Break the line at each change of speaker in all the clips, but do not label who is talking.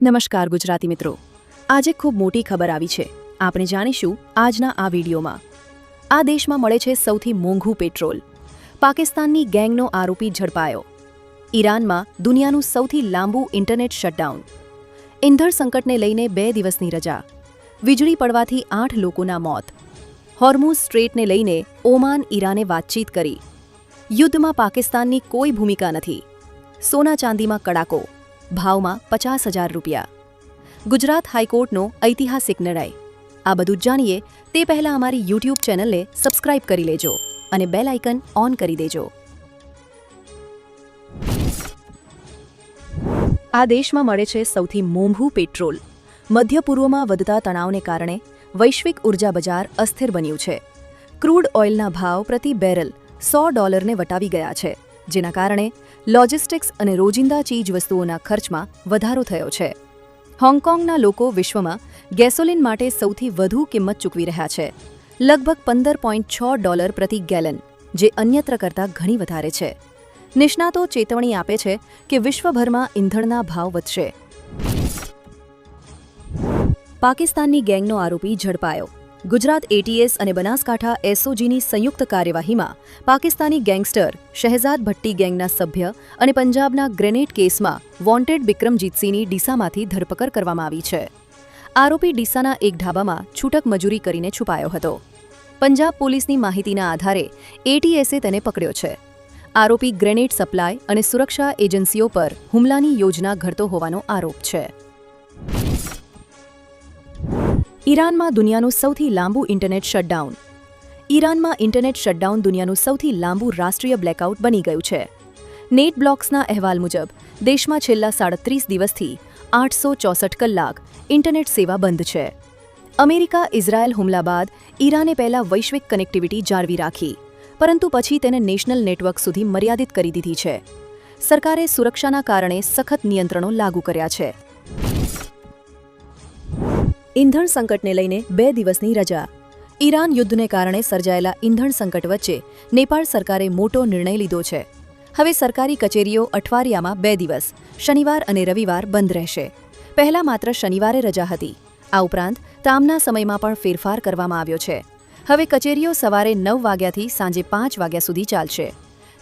નમસ્કાર ગુજરાતી મિત્રો, આજે ખૂબ મોટી ખબર આવી છે. આપણે જાણીશું આજના આ વિડીયોમાં. આ દેશમાં મળે છે સૌથી મોંઘું પેટ્રોલ. પાકિસ્તાનની ગેંગનો આરોપી ઝડપાયો. ઈરાનમાં દુનિયાનું સૌથી લાંબુ ઇન્ટરનેટ શટડાઉન. ઇંધણ સંકટને લઈને 2 દિવસની રજા. વીજળી પડવાથી 8 લોકોના મોત. હોર્મુઝ સ્ટ્રેટને લઈને ઓમાન ઈરાને વાતચીત કરી. યુદ્ધમાં પાકિસ્તાનની કોઈ ભૂમિકા નથી. સોના ચાંદીમાં કડાકો. ભાવમાં 50,000 રૂપિયા. ગુજરાત હાઈકોર્ટનો ઐતિહાસિક નિર્ણય. આ બધું જાણીએ તે પહેલાં અમારી યુટ્યુબ ચેનલને સબસ્ક્રાઇબ કરી લેજો અને બેલ આઇકન ઓન કરી દેજો. આ દેશમાં મળે છે સૌથી મોંઘું પેટ્રોલ. મધ્ય પૂર્વમાં વધતા તણાવને કારણે વૈશ્વિક ઉર્જા બજાર અસ્થિર બન્યું છે. ક્રૂડ ઓઇલના ભાવ પ્રતિ બેરલ $100 વટાવી ગયા છે, જેના કારણે લોજિસ્ટિક્સ અને રોજિંદા ચીજવસ્તુઓના ખર્ચમાં વધારો થયો છે. હોંગકોંગના લોકો વિશ્વમાં ગેસોલિન માટે સૌથી વધુ કિંમત ચૂકવી રહ્યા છે, લગભગ $15.6 પ્રતિ ગેલન, જે અન્યત્ર કરતાં ઘણી વધારે છે. નિષ્ણાતો ચેતવણી આપે છે કે વિશ્વભરમાં ઇંધણના ભાવ વધશે. પાકિસ્તાનની ગેંગનો આરોપી ઝડપાયો. ગુજરાત એટીએસ અને બનાસકાંઠા એસઓજીની સંયુક્ત કાર્યવાહીમાં પાકિસ્તાની ગેંગસ્ટર શહેજાદ ભટ્ટી ગેંગના સભ્ય અને પંજાબના ગ્રેનેડ કેસમાં વોન્ટેડ બિક્રમજીતસિંહની ડીસામાંથી ધરપકડ કરવામાં આવી છે. આરોપી ડીસાના એક ઢાબામાં છૂટક મજૂરી કરીને છુપાયો હતો. પંજાબ પોલીસની માહિતીના આધારે એટીએસે તેને પકડ્યો છે. આરોપી ગ્રેનેડ સપ્લાય અને સુરક્ષા એજન્સીઓ પર હુમલાની યોજના ઘડતો હોવાનો આરોપ છે. ઈરાનમાં દુનિયાનું સૌથી લાંબુ ઇન્ટરનેટ શટડાઉન. ઈરાનમાં ઇન્ટરનેટ શટડાઉન દુનિયાનું સૌથી લાંબુ રાષ્ટ્રીય બ્લેકઆઉટ બની ગયું છે. નેટ બ્લોક્સના અહેવાલ મુજબ દેશમાં છેલ્લા 37 દિવસથી 864 કલાક ઇન્ટરનેટ સેવા બંધ છે. અમેરિકા ઇઝરાયલ હુમલા બાદ ઈરાને પહેલા વૈશ્વિક કનેક્ટિવિટી જાળવી રાખી, પરંતુ પછી તેને નેશનલ નેટવર્ક સુધી મર્યાદિત કરી દીધી છે. સરકારે સુરક્ષાના કારણે સખત નિયંત્રણો લાગુ કર્યા છે. ઇંધણ સંકટને લઈને 2 દિવસની રજા. ઈરાન યુદ્ધને કારણે સર્જાયેલા ઇંધણ સંકટ વચ્ચે નેપાળ સરકારે મોટો નિર્ણય લીધો છે. હવે સરકારી કચેરીઓ અઠવાડિયામાં 2 દિવસ, શનિવાર અને રવિવાર બંધ રહેશે. પહેલા માત્ર શનિવારે રજા હતી. આ ઉપરાંત કામના સમયમાં પણ ફેરફાર કરવામાં આવ્યો છે. હવે કચેરીઓ સવારે 9 વાગ્યાથી સાંજે 5 વાગ્યા સુધી ચાલશે.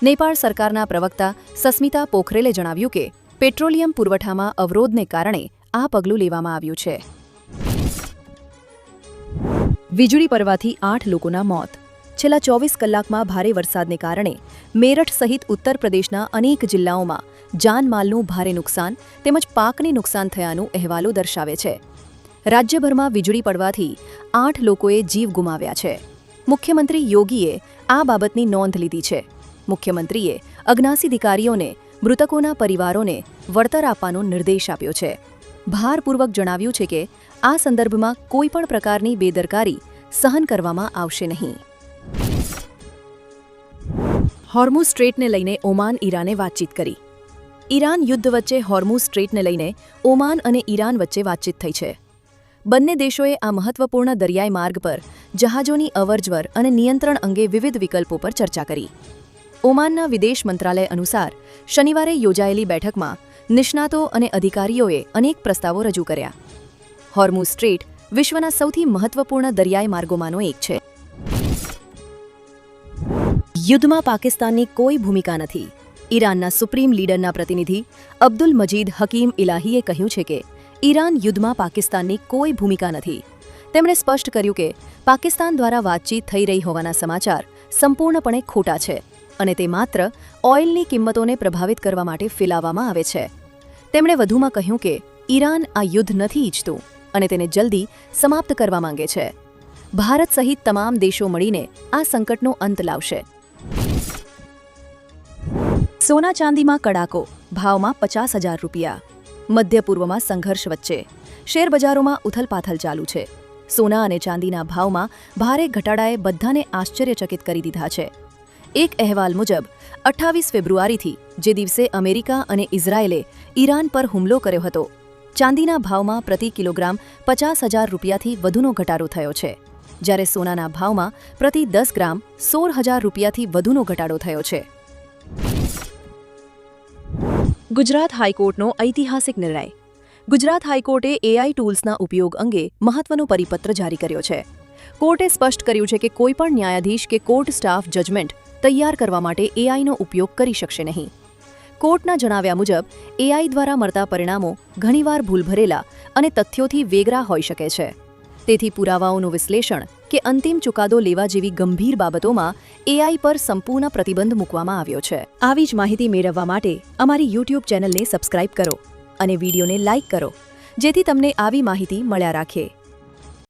નેપાળ સરકારના પ્રવક્તા સસ્મિતા પોખરેલે જણાવ્યું કે પેટ્રોલિયમ પુરવઠામાં અવરોધને કારણે આ પગલું લેવામાં આવ્યું છે. વીજળી પડવાથી 8 લોકોના મોત. છેલ્લા 24 કલાકમાં ભારે વરસાદને કારણે મેરઠ સહિત ઉત્તર પ્રદેશના અનેક જિલ્લાઓમાં જાનમાલનું ભારે નુકસાન તેમજ પાકને નુકસાન થયાનું અહેવાલો દર્શાવે છે. રાજ્યભરમાં વીજળી પડવાથી 8 લોકોએ જીવ ગુમાવ્યા છે. મુખ્યમંત્રી યોગીએ આ બાબતની નોંધ લીધી છે. મુખ્યમંત્રીએ અગ્નાસી અધિકારીઓને મૃતકોના પરિવારોને વળતર આપવાનો નિર્દેશ આપ્યો છે. ભારપૂર્વક જણાવ્યું છે કે આ સંદર્ભમાં કોઈ પણ પ્રકારની બેદરકારી સહન કરવામાં આવશે નહીં. હોર્મુઝ સ્ટ્રેટને લઈને ઓમાન ઈરાને વાતચીત કરી. ઈરાન યુદ્ધ વચ્ચે હોર્મુઝ સ્ટ્રેટને લઈને ઓમાન અને ઈરાન વચ્ચે વાતચીત થઈ છે. બંને દેશોએ આ મહત્વપૂર્ણ દરિયાઈ માર્ગ પર જહાજોની અવરજવર અને નિયંત્રણ અંગે વિવિધ વિકલ્પો પર ચર્ચા કરી. ઓમાનના વિદેશ મંત્રાલય અનુસાર શનિવારે યોજાયેલી બેઠકમાં નિષ્ણાતો અને અધિકારીઓએ અનેક પ્રસ્તાવો રજૂ કર્યા. હોર્મુઝ સ્ટ્રેટ વિશ્વના સૌથી મહત્વપૂર્ણ દરિયાઈ માર્ગોમાંનો એક છે. યુદ્ધમાં પાકિસ્તાનની કોઈ ભૂમિકા નથી. ઈરાનના સુપ્રીમ લીડરના પ્રતિનિધિ અબ્દુલ મજીદ હકીમ ઇલાહીએ કહ્યું છે કે ઈરાન યુદ્ધમાં પાકિસ્તાનની કોઈ ભૂમિકા નથી. તેમણે સ્પષ્ટ કર્યું કે પાકિસ્તાન દ્વારા વાતચીત થઈ રહી હોવાના સમાચાર સંપૂર્ણપણે ખોટા છે અને તે માત્ર ઓઇલની કિંમતોને પ્રભાવિત કરવા માટે ફેલાવવામાં આવે છે. તેમણે વધુમાં કહ્યું કે ઈરાન આ યુદ્ધ નથી ઈચ્છતું અને તેને જલ્દી સમાપ્ત કરવા માંગે છે. ભારત સહિત તમામ દેશો મળીને આ સંકટનો અંત લાવશે. સોના ચાંદીમાં કડાકો. ભાવમાં 50,000 રૂપિયા. મધ્ય પૂર્વમાં સંઘર્ષ વચ્ચે શેરબજારોમાં ઉથલપાથલ ચાલુ છે. સોના અને ચાંદીના ભાવમાં ભારે ઘટાડાએ બધાને આશ્ચર્યચકિત કરી દીધા છે. એક અહેવાલ મુજબ 28 ફેબ્રુઆરીથી, જે દિવસે અમેરિકા અને ઇઝરાયેલે ઈરાન પર હુમલો કર્યો હતો, ચાંદીના ભાવમાં પ્રતિ કિલોગ્રામ 50,000 રૂપિયાથી વધુનો ઘટાડો થયો છે, જ્યારે સોનાના ભાવમાં પ્રતિ 10 ગ્રામ 16,000 રૂપિયાથી વધુનો ઘટાડો થયો છે. ગુજરાત હાઈકોર્ટનો ઐતિહાસિક નિર્ણય. ગુજરાત હાઈકોર્ટે એઆઈ ટૂલ્સના ઉપયોગ અંગે મહત્વનો પરિપત્ર જારી કર્યો છે. કોર્ટે સ્પષ્ટ કર્યું છે કે કોઈપણ ન્યાયાધીશ કે કોર્ટ સ્ટાફ જજમેન્ટ તૈયાર કરવા માટે એઆઈનો ઉપયોગ કરી શકશે નહીં. કોર્ટના જણાવ્યા મુજબ એઆઈ દ્વારા મળતા પરિણામો ઘણીવાર ભૂલભરેલા અને તથ્યોથી વેગરા હોઈ શકે છે. તેથી પુરાવાઓનું વિશ્લેષણ કે અંતિમ ચુકાદો લેવા જેવી ગંભીર બાબતોમાં એઆઈ પર સંપૂર્ણ પ્રતિબંધ મૂકવામાં આવ્યો છે. આવી જ માહિતી મેળવવા માટે અમારી યુટ્યુબ ચેનલને સબસ્ક્રાઇબ કરો અને વિડીયોને લાઇક કરો, જેથી તમને આવી માહિતી મળ્યા રાખે.